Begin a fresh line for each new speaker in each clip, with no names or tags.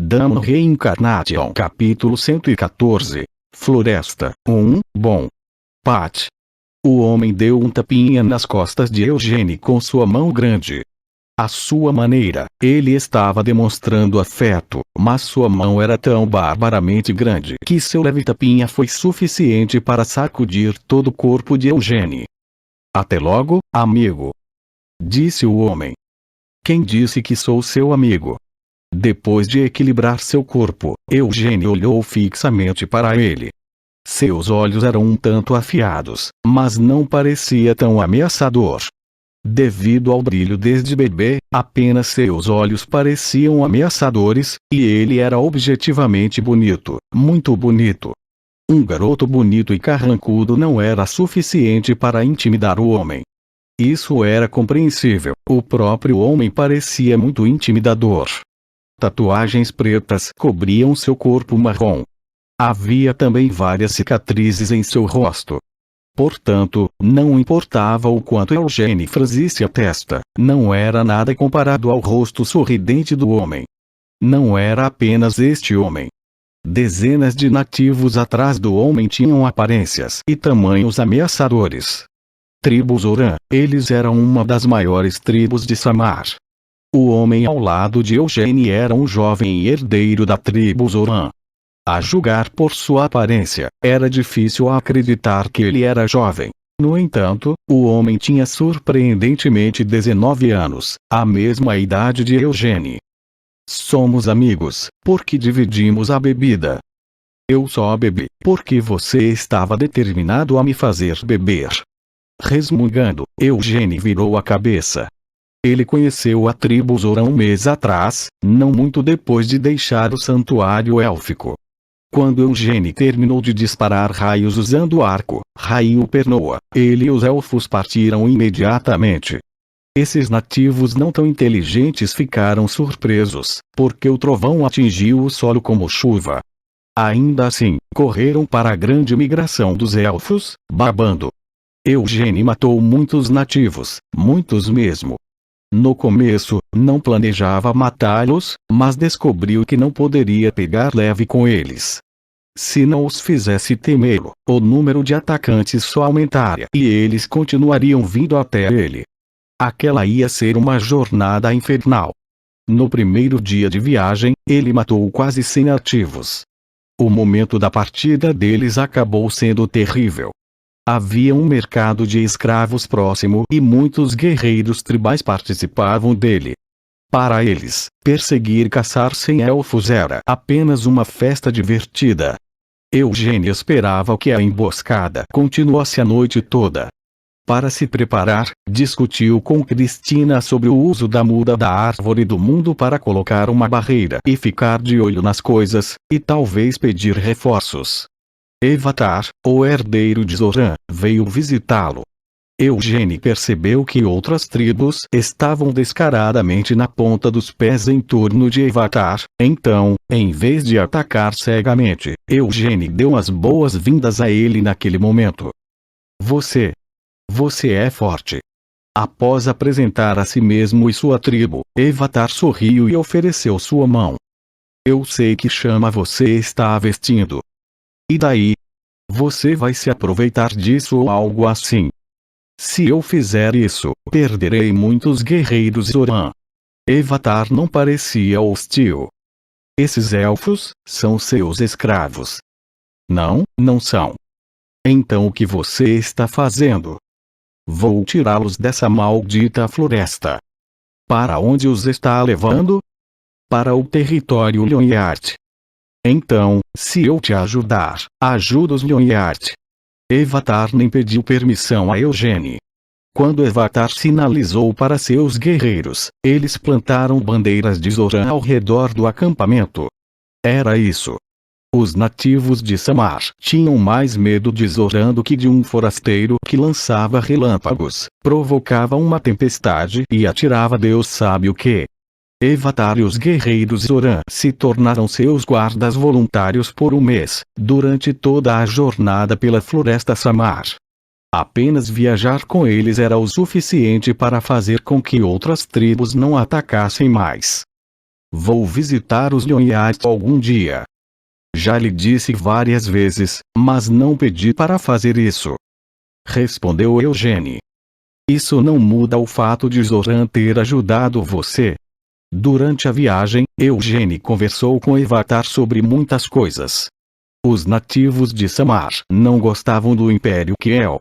Damon Reincarnation Capítulo 114 Floresta 1 Bom Pat. O homem deu um tapinha nas costas de Eugênie com sua mão grande. À sua maneira, ele estava demonstrando afeto, mas sua mão era tão barbaramente grande que seu leve tapinha foi suficiente para sacudir todo o corpo de Eugênie. Até logo, amigo, disse o homem. Quem disse que sou seu amigo? Depois de equilibrar seu corpo, Eugênie olhou fixamente para ele. Seus olhos eram um tanto afiados, mas não parecia tão ameaçador. Devido ao brilho desde bebê, apenas seus olhos pareciam ameaçadores, e ele era objetivamente bonito, muito bonito. Um garoto bonito e carrancudo não era suficiente para intimidar o homem. Isso era compreensível, o próprio homem parecia muito intimidador. Tatuagens pretas cobriam seu corpo marrom. Havia também várias cicatrizes em seu rosto. Portanto, não importava o quanto Eugênie franzisse a testa, não era nada comparado ao rosto sorridente do homem. Não era apenas este homem. Dezenas de nativos atrás do homem tinham aparências e tamanhos ameaçadores. Tribo Zoran, eles eram uma das maiores tribos de Samar. O homem ao lado de Eugênie era um jovem herdeiro da tribo Zoran. A julgar por sua aparência, era difícil acreditar que ele era jovem. No entanto, o homem tinha surpreendentemente 19 anos, a mesma idade de Eugênie. Somos amigos, porque dividimos a bebida. Eu só bebi, porque você estava determinado a me fazer beber. Resmungando, Eugênie virou a cabeça. Ele conheceu a tribo Zoran um mês atrás, não muito depois de deixar o santuário élfico. Quando Eugênie terminou de disparar raios usando o arco, Raio Pernoa, ele e os elfos partiram imediatamente. Esses nativos não tão inteligentes ficaram surpresos, porque o trovão atingiu o solo como chuva. Ainda assim, correram para a grande migração dos elfos, babando. Eugênie matou muitos nativos, muitos mesmo. No começo, não planejava matá-los, mas descobriu que não poderia pegar leve com eles. Se não os fizesse temê-lo, o número de atacantes só aumentaria e eles continuariam vindo até ele. Aquela ia ser uma jornada infernal. No primeiro dia de viagem, ele matou quase 100 nativos. O momento da partida deles acabou sendo terrível. Havia um mercado de escravos próximo e muitos guerreiros tribais participavam dele. Para eles, perseguir e caçar sem elfos era apenas uma festa divertida. Eugênie esperava que a emboscada continuasse a noite toda. Para se preparar, discutiu com Cristina sobre o uso da muda da árvore do mundo para colocar uma barreira e ficar de olho nas coisas, e talvez pedir reforços. Evatar, o herdeiro de Zoran, veio visitá-lo. Eugênie percebeu que outras tribos estavam descaradamente na ponta dos pés em torno de Evatar, então, em vez de atacar cegamente, Eugênie deu as boas-vindas a ele naquele momento. Você é forte. Após apresentar a si mesmo e sua tribo, Evatar sorriu e ofereceu sua mão. Eu sei que chama você está vestindo. E daí? Você vai se aproveitar disso ou algo assim? Se eu fizer isso, perderei muitos guerreiros Zoran. Evatar não parecia hostil. Esses elfos são seus escravos. Não, não são. Então o que você está fazendo? Vou tirá-los dessa maldita floresta. Para onde os está levando? Para o território Lhonyard. Então, se eu te ajudar, ajuda os Lhonyard. Evatar nem pediu permissão a Eugênie. Quando Evatar sinalizou para seus guerreiros, eles plantaram bandeiras de Zoran ao redor do acampamento. Era isso. Os nativos de Samar tinham mais medo de Zoran do que de um forasteiro que lançava relâmpagos, provocava uma tempestade e atirava Deus sabe o que. Evatar e os guerreiros Zoran se tornaram seus guardas voluntários por um mês, durante toda a jornada pela floresta Samar. Apenas viajar com eles era o suficiente para fazer com que outras tribos não atacassem mais. Vou visitar os Lhonyard algum dia. Já lhe disse várias vezes, mas não pedi para fazer isso. Respondeu Eugene. Isso não muda o fato de Zoran ter ajudado você. Durante a viagem, Eugene conversou com Evatar sobre muitas coisas. Os nativos de Samar não gostavam do Império Kiel.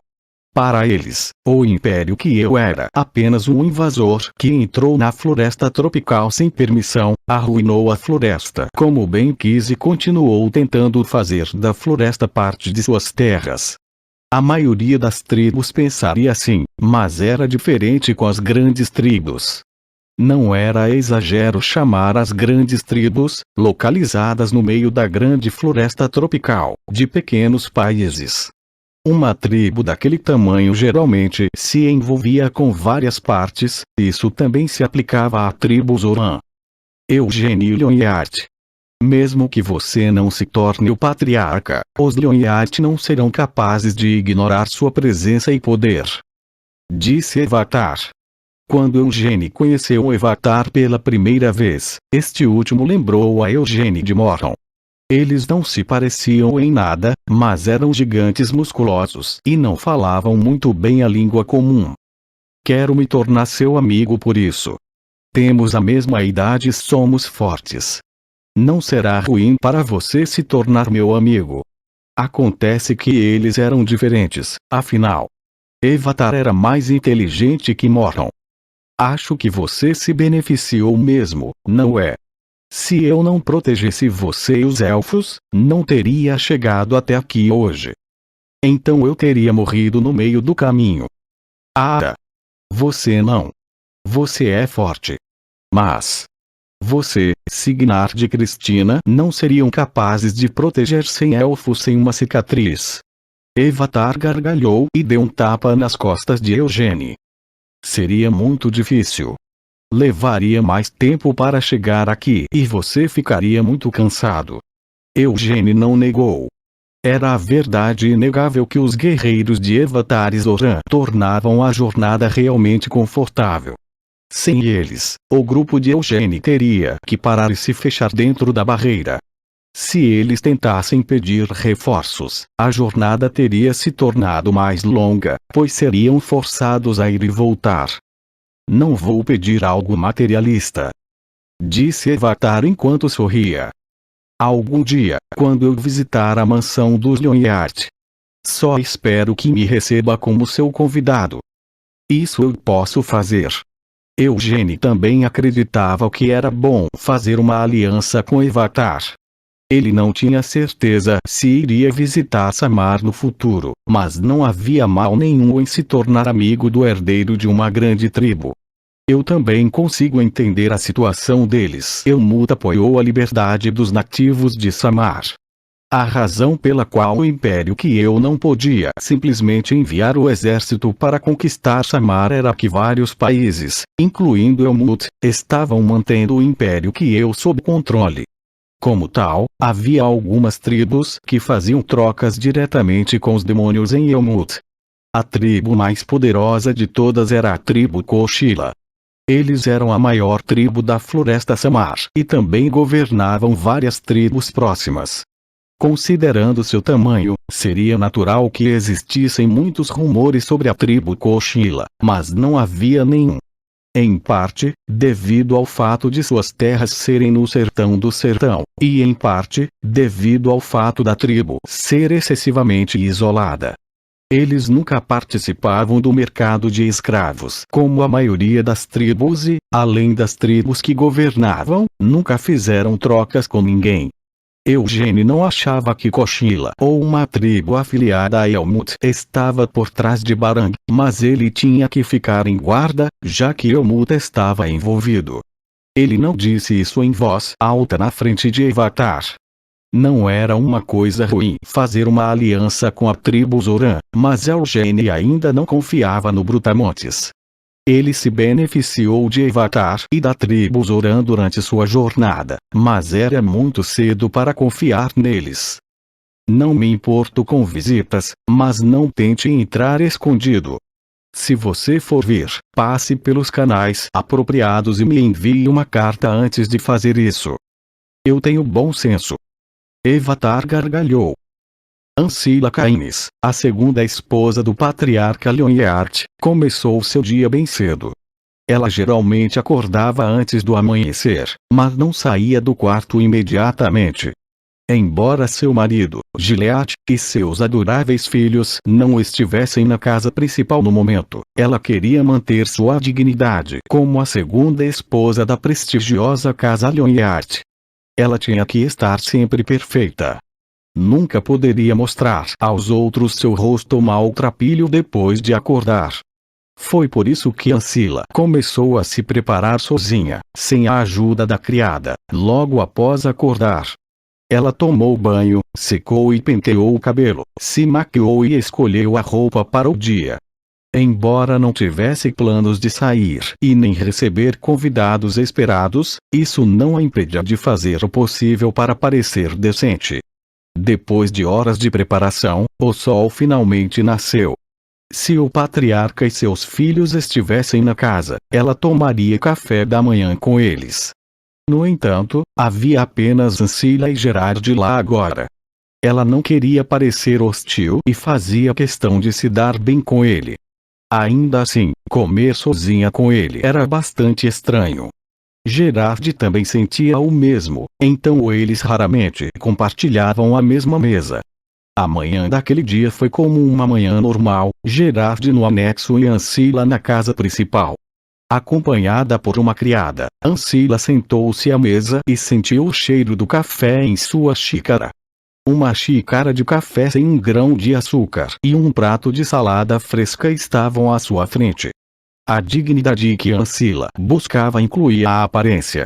Para eles, o Império Kiel era apenas um invasor que entrou na floresta tropical sem permissão, arruinou a floresta como bem quis e continuou tentando fazer da floresta parte de suas terras. A maioria das tribos pensaria assim, mas era diferente com as grandes tribos. Não era exagero chamar as grandes tribos, localizadas no meio da grande floresta tropical, de pequenos países. Uma tribo daquele tamanho geralmente se envolvia com várias partes, isso também se aplicava à tribo Zoran. Eugene Lhonyard. Mesmo que você não se torne o patriarca, os Lhonyard não serão capazes de ignorar sua presença e poder. Disse Evatar. Quando Eugene conheceu Evatar pela primeira vez, este último lembrou a Eugene de Morton. Eles não se pareciam em nada, mas eram gigantes musculosos e não falavam muito bem a língua comum. Quero me tornar seu amigo por isso. Temos a mesma idade e somos fortes. Não será ruim para você se tornar meu amigo. Acontece que eles eram diferentes, afinal. Evatar era mais inteligente que Morton. Acho que você se beneficiou mesmo, não é? Se eu não protegesse você e os elfos, não teria chegado até aqui hoje. Então eu teria morrido no meio do caminho. Ah! Você não. Você é forte. Mas você, Signar e Cristina não seriam capazes de proteger 100 elfos sem uma cicatriz. Evatar gargalhou e deu um tapa nas costas de Eugene. Seria muito difícil. Levaria mais tempo para chegar aqui e você ficaria muito cansado. Eugene não negou. Era a verdade inegável que os guerreiros de Evatar e Zoran tornavam a jornada realmente confortável. Sem eles, o grupo de Eugene teria que parar e se fechar dentro da barreira. Se eles tentassem pedir reforços, a jornada teria se tornado mais longa, pois seriam forçados a ir e voltar. Não vou pedir algo materialista. Disse Evatar enquanto sorria. Algum dia, quando eu visitar a mansão dos Lhonyard. Só espero que me receba como seu convidado. Isso eu posso fazer. Eugene também acreditava que era bom fazer uma aliança com Evatar. Ele não tinha certeza se iria visitar Samar no futuro, mas não havia mal nenhum em se tornar amigo do herdeiro de uma grande tribo. Eu também consigo entender a situação deles. Elmut apoiou a liberdade dos nativos de Samar. A razão pela qual o Império Kiel não podia simplesmente enviar o exército para conquistar Samar era que vários países, incluindo Elmut, estavam mantendo o Império Kiel sob controle. Como tal, havia algumas tribos que faziam trocas diretamente com os demônios em Elmut. A tribo mais poderosa de todas era a tribo Koshila. Eles eram a maior tribo da floresta Samar e também governavam várias tribos próximas. Considerando seu tamanho, seria natural que existissem muitos rumores sobre a tribo Koshila, mas não havia nenhum. Em parte, devido ao fato de suas terras serem no sertão do sertão, e em parte, devido ao fato da tribo ser excessivamente isolada. Eles nunca participavam do mercado de escravos, como a maioria das tribos e, além das tribos que governavam, nunca fizeram trocas com ninguém. Eugene não achava que Koshila ou uma tribo afiliada a Elmut estava por trás de Barang, mas ele tinha que ficar em guarda, já que Elmut estava envolvido. Ele não disse isso em voz alta na frente de Evatar. Não era uma coisa ruim fazer uma aliança com a tribo Zoran, mas Eugene ainda não confiava no Brutamontes. Ele se beneficiou de Evatar e da tribo Zoran durante sua jornada, mas era muito cedo para confiar neles. Não me importo com visitas, mas não tente entrar escondido. Se você for vir, passe pelos canais apropriados e me envie uma carta antes de fazer isso. Eu tenho bom senso. Evatar gargalhou. Ancila Caines, a segunda esposa do patriarca Lionheart, começou seu dia bem cedo. Ela geralmente acordava antes do amanhecer, mas não saía do quarto imediatamente. Embora seu marido, Gilead, e seus adoráveis filhos não estivessem na casa principal no momento, ela queria manter sua dignidade como a segunda esposa da prestigiosa casa Lionheart. Ela tinha que estar sempre perfeita. Nunca poderia mostrar aos outros seu rosto maltrapilho depois de acordar. Foi por isso que Ancila começou a se preparar sozinha, sem a ajuda da criada, logo após acordar. Ela tomou banho, secou e penteou o cabelo, se maquiou e escolheu a roupa para o dia. Embora não tivesse planos de sair e nem receber convidados esperados, isso não a impedia de fazer o possível para parecer decente. Depois de horas de preparação, o sol finalmente nasceu. Se o patriarca e seus filhos estivessem na casa, ela tomaria café da manhã com eles. No entanto, havia apenas Ancila e Gerard lá agora. Ela não queria parecer hostil e fazia questão de se dar bem com ele. Ainda assim, comer sozinha com ele era bastante estranho. Gerard também sentia o mesmo, então eles raramente compartilhavam a mesma mesa. A manhã daquele dia foi como uma manhã normal, Gerard no anexo e Ancila na casa principal. Acompanhada por uma criada, Ancila sentou-se à mesa e sentiu o cheiro do café em sua xícara. Uma xícara de café sem um grão de açúcar e um prato de salada fresca estavam à sua frente. A dignidade que Ancila buscava incluía a aparência.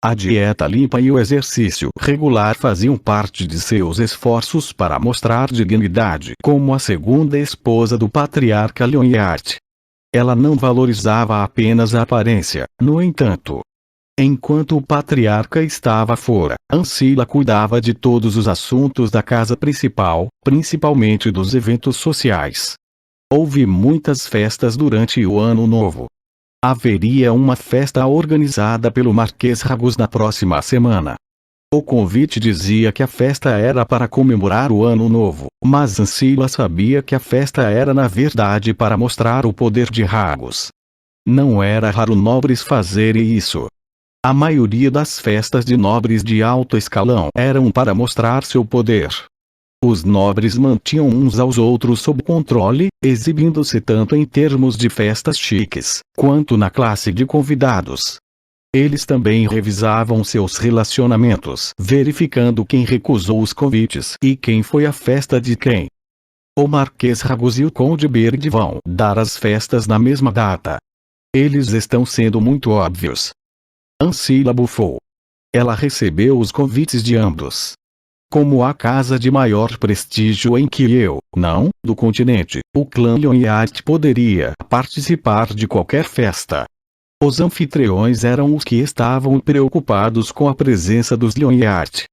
A dieta limpa e o exercício regular faziam parte de seus esforços para mostrar dignidade como a segunda esposa do patriarca Lionheart. Ela não valorizava apenas a aparência, no entanto. Enquanto o patriarca estava fora, Ancila cuidava de todos os assuntos da casa principal, principalmente dos eventos sociais. Houve muitas festas durante o Ano Novo. Haveria uma festa organizada pelo Marquês Ragus na próxima semana. O convite dizia que a festa era para comemorar o Ano Novo, mas Ancila sabia que a festa era na verdade para mostrar o poder de Ragus. Não era raro nobres fazerem isso. A maioria das festas de nobres de alto escalão eram para mostrar seu poder. Os nobres mantinham uns aos outros sob controle, exibindo-se tanto em termos de festas chiques, quanto na classe de convidados. Eles também revisavam seus relacionamentos, verificando quem recusou os convites e quem foi à festa de quem. O Marquês Ragus e o Conde Berg vão dar as festas na mesma data. Eles estão sendo muito óbvios. Ancila bufou. Ela recebeu os convites de ambos. Como a casa de maior prestígio em que do continente, o clã Lionheart poderia participar de qualquer festa. Os anfitriões eram os que estavam preocupados com a presença dos Lionheart.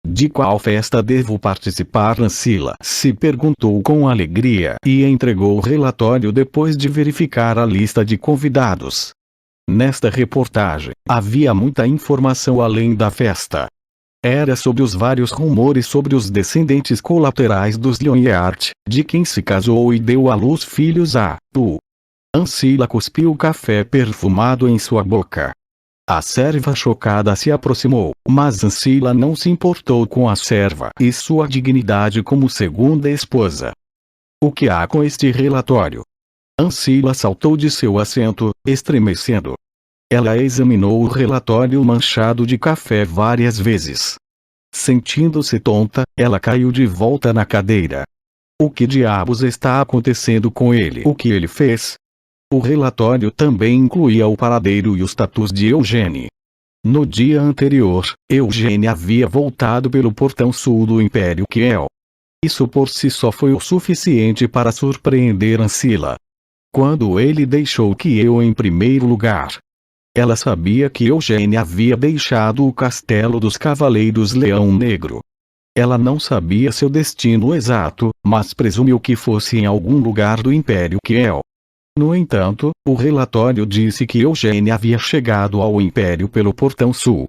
De qual festa devo participar? Ancila se perguntou com alegria e entregou o relatório depois de verificar a lista de convidados. Nesta reportagem, havia muita informação além da festa. Era sobre os vários rumores sobre os descendentes colaterais dos Lionheart, de quem se casou e deu à luz filhos Ancila cuspiu o café perfumado em sua boca. A serva chocada se aproximou, mas Ancila não se importou com a serva e sua dignidade como segunda esposa. O que há com este relatório? Ancila saltou de seu assento, estremecendo. Ela examinou o relatório manchado de café várias vezes. Sentindo-se tonta, ela caiu de volta na cadeira. O que diabos está acontecendo com ele? O que ele fez? O relatório também incluía o paradeiro e o status de Eugênie. No dia anterior, Eugênie havia voltado pelo portão sul do Império Kiel. Isso por si só foi o suficiente para surpreender Ancila. Quando ele deixou Kiel em primeiro lugar, ela sabia que Eugênie havia deixado o castelo dos Cavaleiros Leão Negro. Ela não sabia seu destino exato, mas presumiu que fosse em algum lugar do Império Kiel. No entanto, o relatório disse que Eugênia havia chegado ao Império pelo Portão Sul.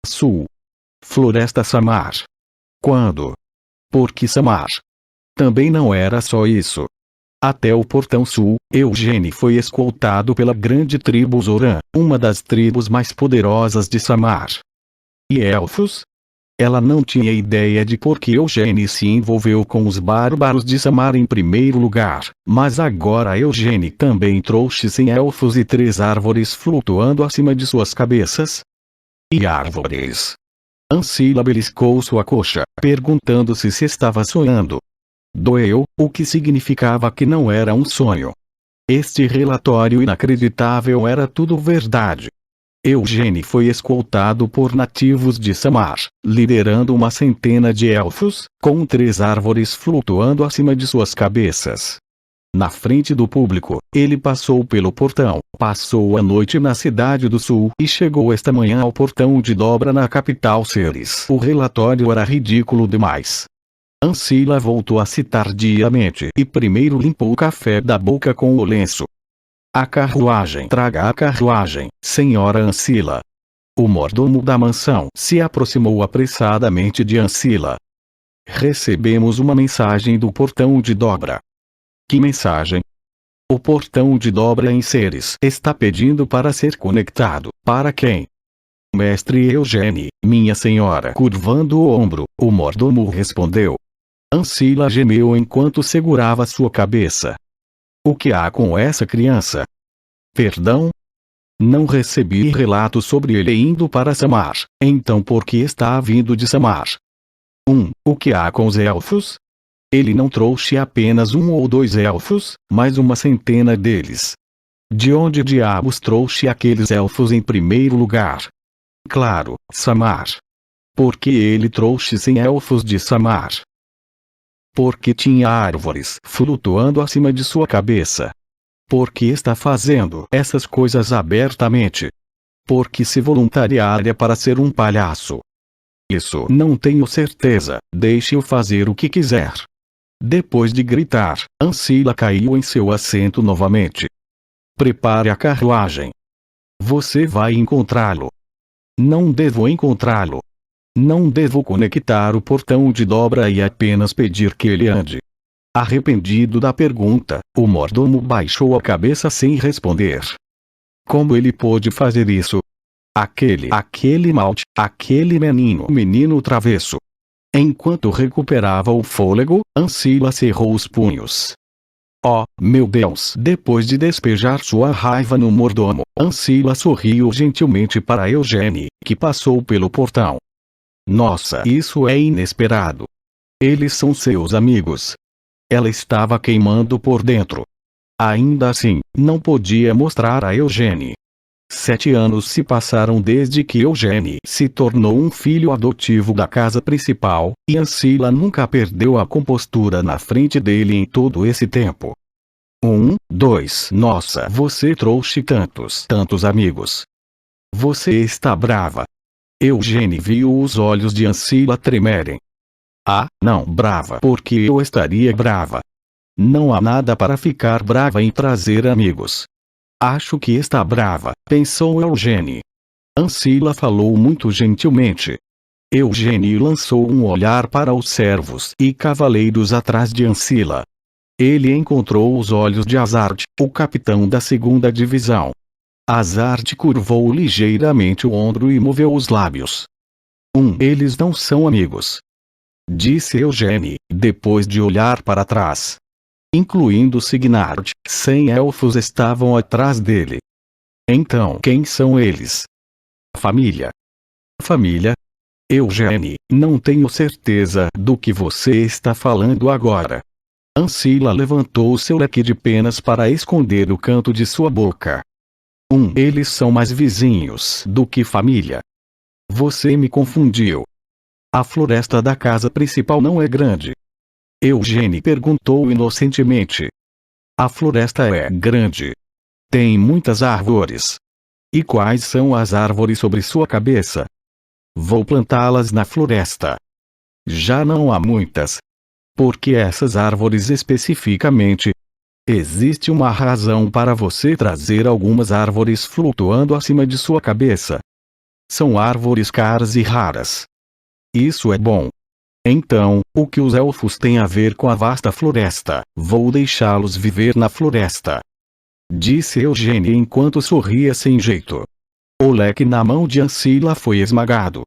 Sul. Floresta Samar. Quando? Por que Samar? Também não era só isso. Até o Portão Sul, Eugênia foi escoltado pela grande tribo Zoran, uma das tribos mais poderosas de Samar. E elfos? Ela não tinha ideia de por que Eugênia se envolveu com os bárbaros de Samar em primeiro lugar, mas agora Eugênia também trouxe 100 elfos e 3 árvores flutuando acima de suas cabeças. E árvores? Ancila beliscou sua coxa, perguntando-se se estava sonhando. Doeu, o que significava que não era um sonho. Este relatório inacreditável era tudo verdade. Eugênia foi escoltado por nativos de Samar, liderando uma centena de elfos, com 3 árvores flutuando acima de suas cabeças. Na frente do público, ele passou pelo portão, passou a noite na cidade do sul e chegou esta manhã ao portão de Dobra na capital Ceres. O relatório era ridículo demais. Ancila voltou a se tardiamente e primeiro limpou o café da boca com o lenço. A carruagem. Traga a carruagem, senhora Ancila. O mordomo da mansão se aproximou apressadamente de Ancila. Recebemos uma mensagem do portão de Dobra. Que mensagem? O portão de Dobra em Ceres está pedindo para ser conectado. Para quem? Mestre Eugênia, minha senhora. Curvando o ombro, o mordomo respondeu. Ancila gemeu enquanto segurava sua cabeça. O que há com essa criança? Perdão? Não recebi relato sobre ele indo para Samar, então por que está vindo de Samar? O que há com os elfos? Ele não trouxe apenas 1 ou 2 elfos, mas uma centena deles. De onde diabos trouxe aqueles elfos em primeiro lugar? Claro, Samar. Por que ele trouxe 100 elfos de Samar? Porque tinha árvores flutuando acima de sua cabeça. Porque está fazendo essas coisas abertamente. Porque se voluntariaria para ser um palhaço. Isso não tenho certeza, deixe-o fazer o que quiser. Depois de gritar, Ancila caiu em seu assento novamente. Prepare a carruagem. Você vai encontrá-lo. Não devo encontrá-lo. Não devo conectar o portão de Dobra e apenas pedir que ele ande. Arrependido da pergunta, o mordomo baixou a cabeça sem responder. Como ele pôde fazer isso? Aquele malte, aquele menino travesso. Enquanto recuperava o fôlego, Ancila cerrou os punhos. Oh, meu Deus! Depois de despejar sua raiva no mordomo, Ancila sorriu gentilmente para Eugênia, que passou pelo portão. Nossa, isso é inesperado. Eles são seus amigos. Ela estava queimando por dentro. Ainda assim, não podia mostrar a Eugênia. 7 anos se passaram desde que Eugênia se tornou um filho adotivo da casa principal, e Ancila nunca perdeu a compostura na frente dele em todo esse tempo. 2. Nossa, você trouxe tantos amigos. Você está brava. Eugênia viu os olhos de Ancila tremerem. Ah, não, brava. Porque eu estaria brava. Não há nada para ficar brava em trazer amigos. Acho que está brava, pensou Eugênia. Ancila falou muito gentilmente. Eugênia lançou um olhar para os servos e cavaleiros atrás de Ancila. Ele encontrou os olhos de Azard, o capitão da 2ª divisão. Azard curvou ligeiramente o ombro e moveu os lábios. Eles não são amigos. Disse Eugênia, depois de olhar para trás. Incluindo Signard, 100 elfos estavam atrás dele. Então quem são eles? Família. Família? Eugênia, não tenho certeza do que você está falando agora. Ancila levantou seu leque de penas para esconder o canto de sua boca. Eles são mais vizinhos do que família. Você me confundiu. A floresta da casa principal não é grande. Eugênia perguntou inocentemente. A floresta é grande. Tem muitas árvores. E quais são as árvores sobre sua cabeça? Vou plantá-las na floresta. Já não há muitas. Por que essas árvores especificamente? Existe uma razão para você trazer algumas árvores flutuando acima de sua cabeça. São árvores caras e raras. Isso é bom. Então, o que os elfos têm a ver com a vasta floresta? Vou deixá-los viver na floresta, disse Eugênia enquanto sorria sem jeito. O leque na mão de Ancila foi esmagado.